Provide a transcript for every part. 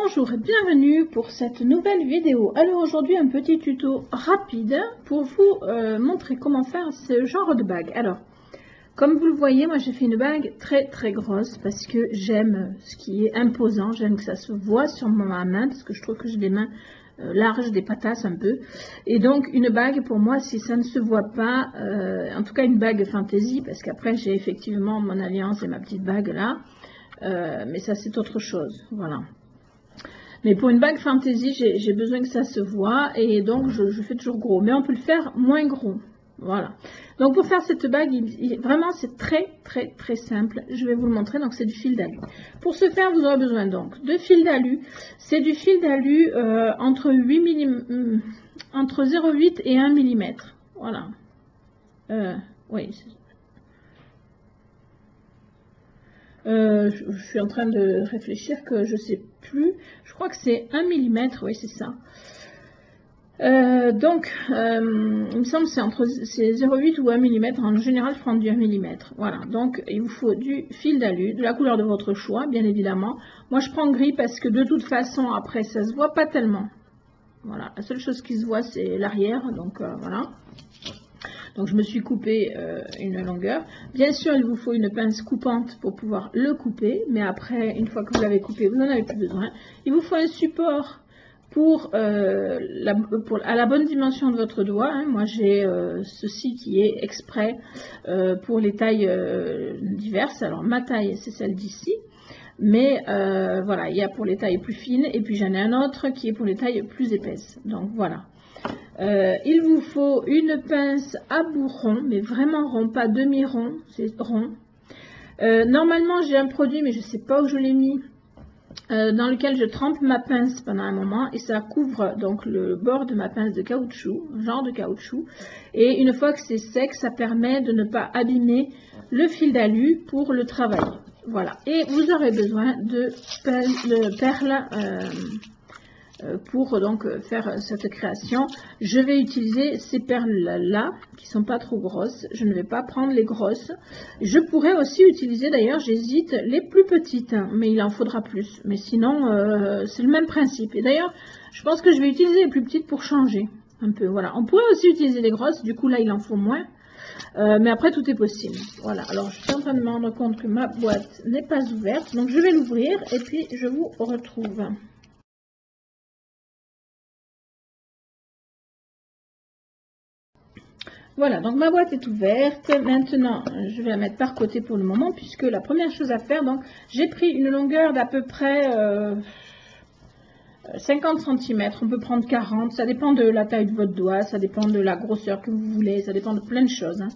Bonjour et bienvenue pour cette nouvelle vidéo. Alors aujourd'hui un petit tuto rapide pour vous montrer comment faire ce genre de bague. Alors comme vous le voyez, moi j'ai fait une bague très grosse parce que j'aime ce qui est imposant, j'aime que ça se voit sur ma main parce que je trouve que j'ai des mains larges, des patasses un peu. Et donc une bague pour moi, si ça ne se voit pas, en tout cas une bague fantaisie, parce qu'après j'ai effectivement mon alliance et ma petite bague là, mais ça c'est autre chose, voilà. Mais pour une bague fantaisie, j'ai besoin que ça se voit et donc je fais toujours gros. Mais on peut le faire moins gros. Voilà. Donc pour faire cette bague, vraiment c'est très simple. Je vais vous le montrer. Donc c'est du fil d'alu. Pour ce faire, vous aurez besoin donc de fil d'alu. C'est du fil d'alu entre 0,8 et 1 mm. Voilà. Oui. Je suis en train de réfléchir que je sais plus. Je crois que c'est 1 mm, oui c'est ça. Donc, il me semble que c'est 0,8 ou 1 mm. En général, je prends du 1 mm. Voilà, donc il vous faut du fil d'alu, de la couleur de votre choix, bien évidemment. Moi, je prends gris parce que de toute façon, après, ça se voit pas tellement. Voilà, la seule chose qui se voit, c'est l'arrière. Donc, voilà. Donc je me suis coupé une longueur. Bien sûr, il vous faut une pince coupante pour pouvoir le couper. Mais après, une fois que vous l'avez coupé, vous n'en avez plus besoin. Il vous faut un support à la bonne dimension de votre doigt. Hein. Moi, j'ai ceci qui est exprès pour les tailles diverses. Alors, ma taille, c'est celle d'ici. Mais voilà, il y a pour les tailles plus fines. Et puis, j'en ai un autre qui est pour les tailles plus épaisses. Donc, voilà. Il vous faut une pince à bout rond, mais vraiment rond, pas demi-rond, c'est rond. Normalement, j'ai un produit, mais je ne sais pas où je l'ai mis, dans lequel je trempe ma pince pendant un moment, et ça couvre donc le bord de ma pince de caoutchouc, genre de caoutchouc. Et une fois que c'est sec, ça permet de ne pas abîmer le fil d'alu pour le travailler. Voilà. Et vous aurez besoin de perles. Pour donc faire cette création, je vais utiliser ces perles-là, qui sont pas trop grosses. Je ne vais pas prendre les grosses. Je pourrais aussi utiliser, d'ailleurs, j'hésite, les plus petites, hein, mais il en faudra plus. Mais sinon, c'est le même principe. Et d'ailleurs, je pense que je vais utiliser les plus petites pour changer un peu. Voilà. On pourrait aussi utiliser les grosses, du coup là, il en faut moins. Mais après, tout est possible. Voilà. Alors, je suis en train de me rendre compte que ma boîte n'est pas ouverte. Donc, je vais l'ouvrir et puis je vous retrouve. Voilà, donc ma boîte est ouverte. Maintenant, je vais la mettre par côté pour le moment, puisque la première chose à faire, donc, j'ai pris une longueur d'à peu près 50 cm. On peut prendre 40, ça dépend de la taille de votre doigt, ça dépend de la grosseur que vous voulez, ça dépend de plein de choses. Hein.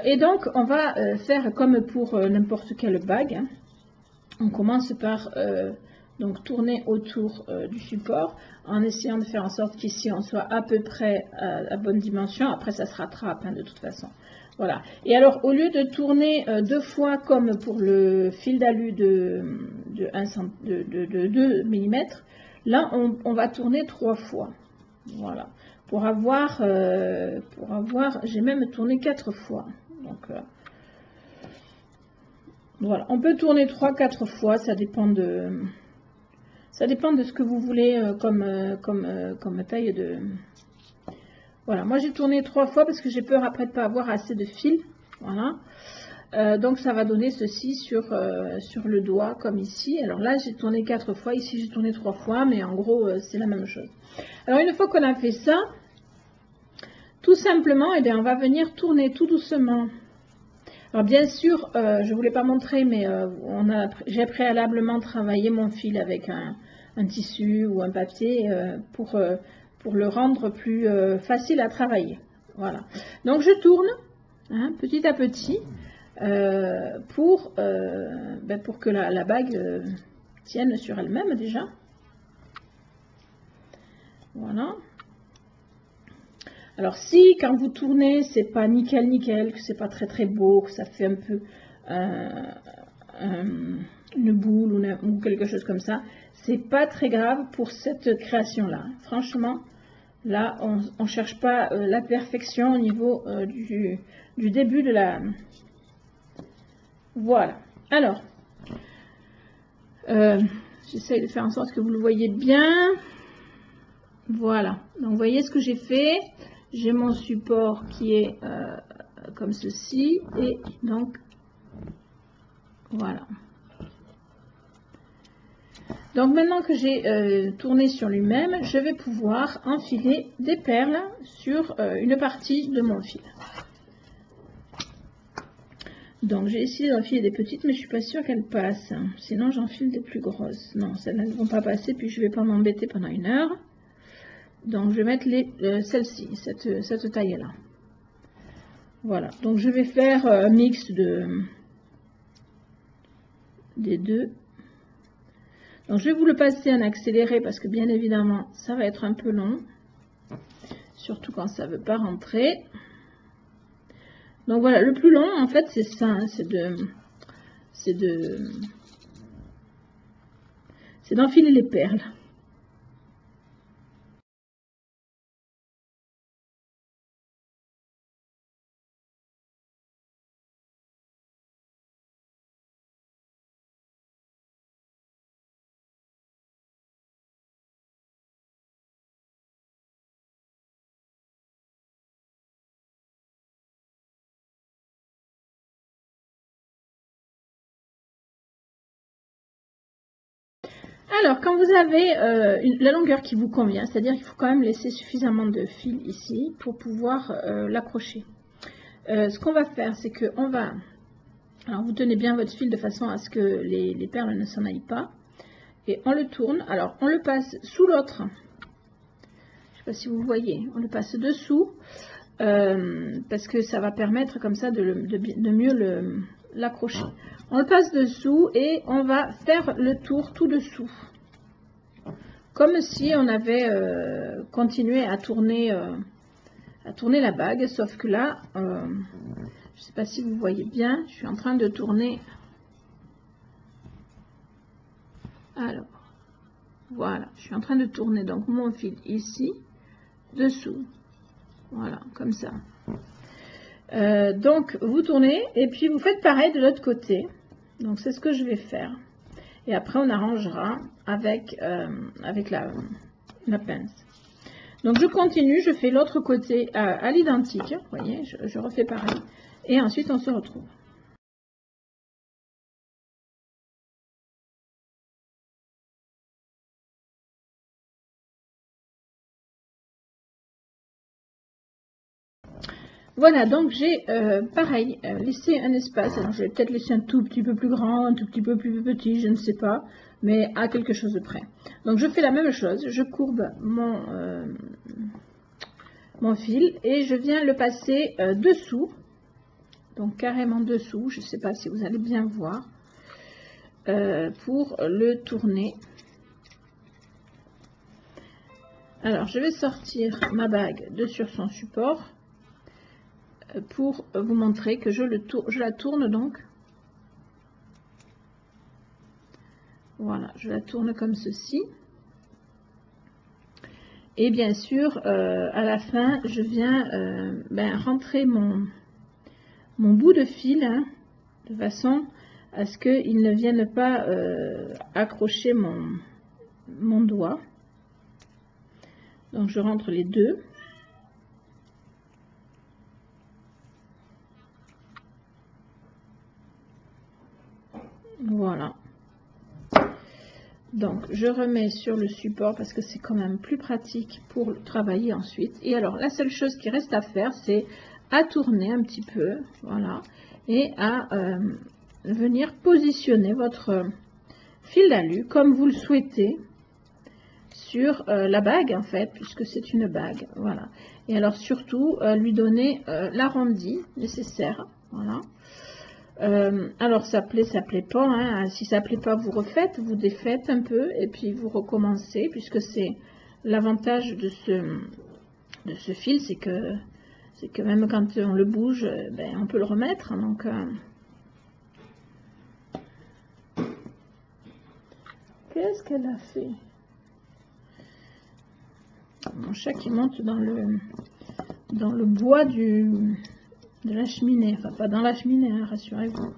Et donc, on va faire comme pour n'importe quelle bague. Hein. On commence par donc tourner autour du support en essayant de faire en sorte qu'ici on soit à peu près à bonne dimension. Après ça se rattrape hein, de toute façon. Voilà. Et alors au lieu de tourner deux fois comme pour le fil d'alu de 2 mm, là on va tourner 3 fois. Voilà. Pour avoir j'ai même tourné 4 fois. Donc voilà, on peut tourner 3-4 fois, ça dépend de ce que vous voulez comme taille de... Voilà, moi j'ai tourné 3 fois parce que j'ai peur après de ne pas avoir assez de fil. Voilà. Donc ça va donner ceci sur le doigt comme ici. Alors là j'ai tourné 4 fois, ici j'ai tourné 3 fois, mais en gros c'est la même chose. Alors une fois qu'on a fait ça, tout simplement, eh bien, on va venir tourner tout doucement. Alors bien sûr, je ne vous l'ai pas montré, mais j'ai préalablement travaillé mon fil avec un tissu ou un papier pour le rendre plus facile à travailler. Voilà. Donc je tourne hein, petit à petit pour que la bague tienne sur elle-même déjà. Voilà. Alors si quand vous tournez c'est pas nickel que c'est pas très beau, que ça fait un peu une boule ou quelque chose comme ça, c'est pas très grave pour cette création là. Franchement là on cherche pas la perfection au niveau du début de la... Voilà. Alors J'essaye de faire en sorte que vous le voyez bien. Voilà. Donc, vous voyez ce que j'ai fait. J'ai mon support qui est comme ceci. Et donc, voilà. Donc, maintenant que j'ai tourné sur lui-même, je vais pouvoir enfiler des perles sur une partie de mon fil. Donc, j'ai essayé d'enfiler des petites, mais je suis pas sûre qu'elles passent. Sinon, j'enfile des plus grosses. Non, celles-là ne vont pas passer, puis je vais pas m'embêter pendant 1 heure. Donc, je vais mettre celle-ci, cette taille-là. Voilà. Donc, je vais faire un mix des deux. Donc, je vais vous le passer en accéléré parce que, bien évidemment, ça va être un peu long. Surtout quand ça ne veut pas rentrer. Donc, voilà. Le plus long, en fait, c'est ça. Hein, c'est d'enfiler les perles. Alors, quand vous avez la longueur qui vous convient, c'est-à-dire qu'il faut quand même laisser suffisamment de fil ici pour pouvoir l'accrocher. Ce qu'on va faire, c'est qu'on va... Alors, vous tenez bien votre fil de façon à ce que les perles ne s'en aillent pas. Et on le tourne. Alors, on le passe sous l'autre. Je ne sais pas si vous voyez. On le passe dessous. Parce que ça va permettre comme ça de mieux l'accrocher. On le passe dessous et on va faire le tour tout dessous. Comme si on avait continué à tourner la bague, sauf que là, je ne sais pas si vous voyez bien, je suis en train de tourner. Alors, voilà, je suis en train de tourner donc mon fil ici, dessous. Voilà, comme ça. Donc, vous tournez et puis vous faites pareil de l'autre côté. Donc, c'est ce que je vais faire. Et après, on arrangera avec la pince. Donc, je continue, je fais l'autre côté à l'identique. Vous voyez, je refais pareil. Et ensuite, on se retrouve. Voilà, donc j'ai pareil, laissé un espace. Alors, je vais peut-être laisser un tout petit peu plus grand, un tout petit peu plus petit, je ne sais pas, mais à quelque chose de près. Donc, je fais la même chose, je courbe mon fil et je viens le passer dessous, donc carrément dessous, je ne sais pas si vous allez bien voir, pour le tourner. Alors, je vais sortir ma bague de sur son support pour vous montrer que je la tourne donc. Voilà, je la tourne comme ceci. Et bien sûr, à la fin, je viens rentrer mon bout de fil, hein, de façon à ce qu'il ne vienne pas accrocher mon doigt. Donc, je rentre les deux. Voilà. Donc, je remets sur le support parce que c'est quand même plus pratique pour travailler ensuite. Et alors, la seule chose qui reste à faire, c'est à tourner un petit peu, voilà, et à venir positionner votre fil d'alu comme vous le souhaitez sur la bague, en fait, puisque c'est une bague, voilà. Et alors, surtout, lui donner l'arrondi nécessaire, voilà. Alors ça plaît pas, hein. Si ça plaît pas, vous refaites, vous défaites un peu et puis vous recommencez, puisque c'est l'avantage de ce fil, c'est que même quand on le bouge, on peut le remettre. Donc qu'est-ce qu'elle a fait? Mon chat qui monte dans le bois de la cheminée, enfin pas dans la cheminée, hein, rassurez-vous.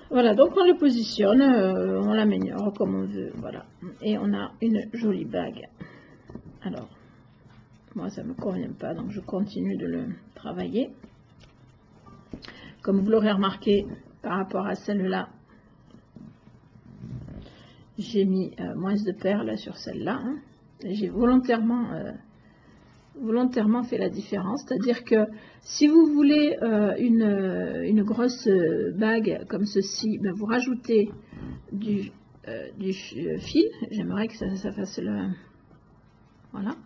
Voilà, donc on le positionne, on l'améliore comme on veut, voilà. Et on a une jolie bague. Alors, moi ça ne me convient pas, donc je continue de le travailler. Comme vous l'aurez remarqué, par rapport à celle-là, j'ai mis moins de perles sur celle-là. Hein. J'ai volontairement fait la différence, c'est-à-dire que si vous voulez une grosse bague comme ceci, ben vous rajoutez du fil. J'aimerais que ça fasse le... Voilà.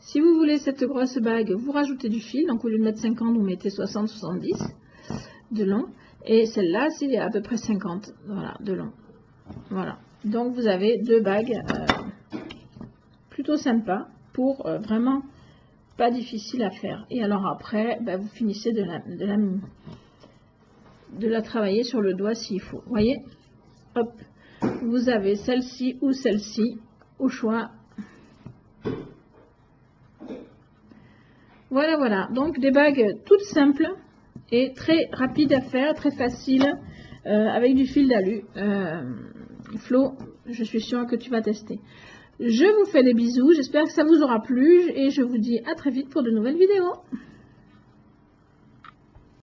Si vous voulez cette grosse bague, vous rajoutez du fil, donc au lieu de mettre 50, vous mettez 60-70 de long, et celle-là c'est à peu près 50, voilà, de long. Voilà, donc vous avez deux bagues plutôt sympas pour vraiment pas difficile à faire. Et alors après, ben, vous finissez de la travailler sur le doigt s'il faut. Vous voyez, hop, vous avez celle-ci ou celle-ci au choix. Voilà, voilà. Donc des bagues toutes simples et très rapides à faire, très faciles, avec du fil d'alu. Flo, je suis sûre que tu vas tester. Je vous fais des bisous, j'espère que ça vous aura plu et je vous dis à très vite pour de nouvelles vidéos.